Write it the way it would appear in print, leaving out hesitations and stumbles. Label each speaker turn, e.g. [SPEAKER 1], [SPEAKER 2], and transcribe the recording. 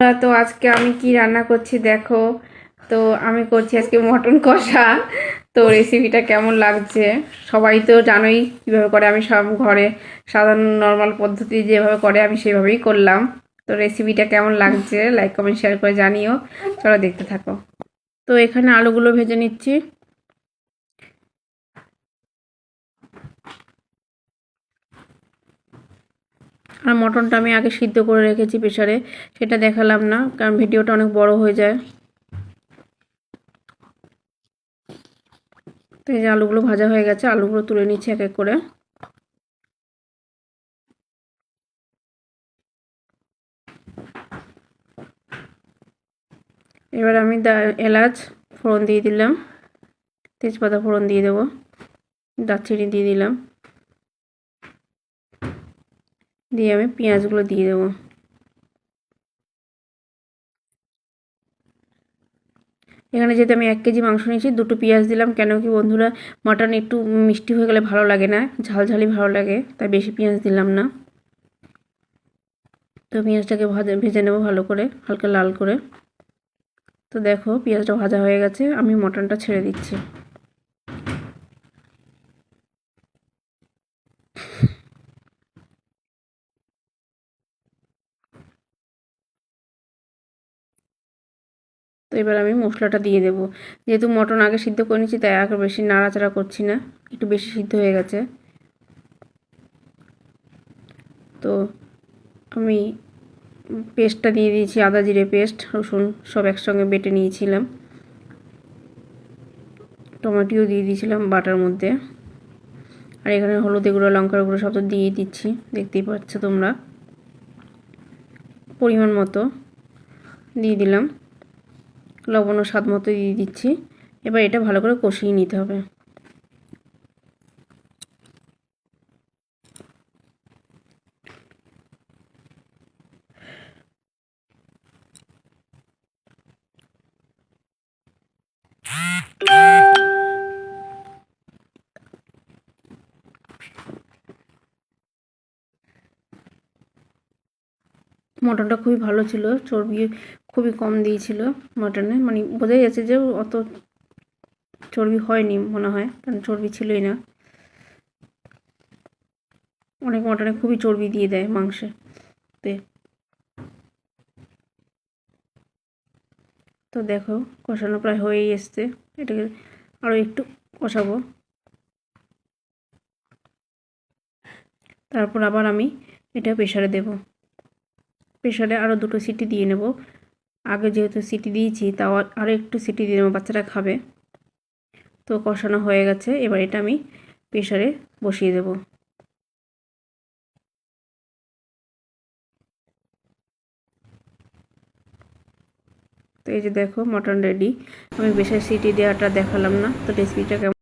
[SPEAKER 1] তো আজকে আমি কি রান্না করছি দেখো। তো আমি করছি আজকে মটন কষা। তো রেসিপিটা কেমন লাগছে সবাই তো জানোই কিভাবে করে, আমি সব ঘরে সাধারণ নর্মাল পদ্ধতি যেভাবে করে আমি সেভাবেই করলাম। তো রেসিপিটা কেমন লাগছে লাইক কমেন্ট শেয়ার করে জানিও। চলো দেখতে থাকো। তো এখানে আলুগুলো ভেজে নিচ্ছি। আর মটনটা আমি আগে সিদ্ধ করে রেখেছি প্রেসারে, সেটা দেখালাম না কারণ ভিডিওটা অনেক বড় হয়ে যায়। তো এই যে আলুগুলো ভাজা হয়ে গেছে, আলুগুলো তুলে নিচ্ছি এক এক করে। এবার আমি এলাচ ফোড়ন দিয়ে দিলাম, তেজপাতা ফোড়ন দিয়ে দেবো, দারচিনি দিয়ে দিলাম, দিয়ে আমি পেঁয়াজগুলো দিয়ে দেবো। এখানে যেহেতু আমি 1 কেজি মাংস নিয়েছি, 2টো পেঁয়াজ দিলাম। কেন কি বন্ধুরা, মাটন একটু মিষ্টি হয়ে গেলে ভালো লাগে না, ঝালঝালি ভালো লাগে, তাই বেশি পেঁয়াজ দিলাম না। তো পেঁয়াজটাকে ভেজে নেবো ভালো করে, হালকা লাল করে। তো দেখো পেঁয়াজটা ভাজা হয়ে গেছে, আমি মটনটা ছেড়ে দিচ্ছি। তো এবার আমি মশলাটা দিয়ে দেবো। যেহেতু মটন আগে সিদ্ধ করে নিচ্ছি তাই আগে বেশি নাড়াচাড়া করছি না, একটু বেশি সিদ্ধ হয়ে গেছে। তো আমি পেস্টটা দিয়ে দিয়েছি, আদা জিরে পেস্ট, রসুন সব একসঙ্গে বেটে নিয়েছিলাম। টমেটোও দিয়ে দিয়েছিলাম বাটার মধ্যে। আর এখানে হলুদ গুঁড়ো, লঙ্কার গুঁড়ো সব তো দিয়ে দিচ্ছি, দেখতেই পাচ্ছ তোমরা। পরিমাণ মতো দিয়ে দিলাম, লবণও স্বাদ মতো দিয়ে দিচ্ছি। এবার এটা ভালো করে কষিয়ে নিতে হবে। মটনটা খুবই ভালো ছিল, চর্বি খুবই কম দিয়েছিল মটনে, মানে বোঝাই যাচ্ছে যে অত চর্বি হয়নি মনে হয়, কারণ চর্বি ছিলই না। অনেক মটনে খুবই চর্বি দিয়ে দেয় মাংসেতে। তো দেখো কষানো প্রায় হয়েই এসছে, এটাকে আরও একটু কষাবো। তারপর আবার আমি এটা প্রেসারে দেব। প্রেসারে আরও 2টো সিটি দিয়ে নেব। আগে যেহেতু সিটি দিয়েছি তাও আরও একটু সিটি দিয়ে নেবো, বাচ্চারা খাবে। তো কষানো হয়ে গেছে, এবার এটা আমি প্রেসারে বসিয়ে দেব। তো এই যে দেখো মটন রেডি। আমি বেশি সিটি দেওয়াটা দেখালাম না। তো রেসিপিটা কেমন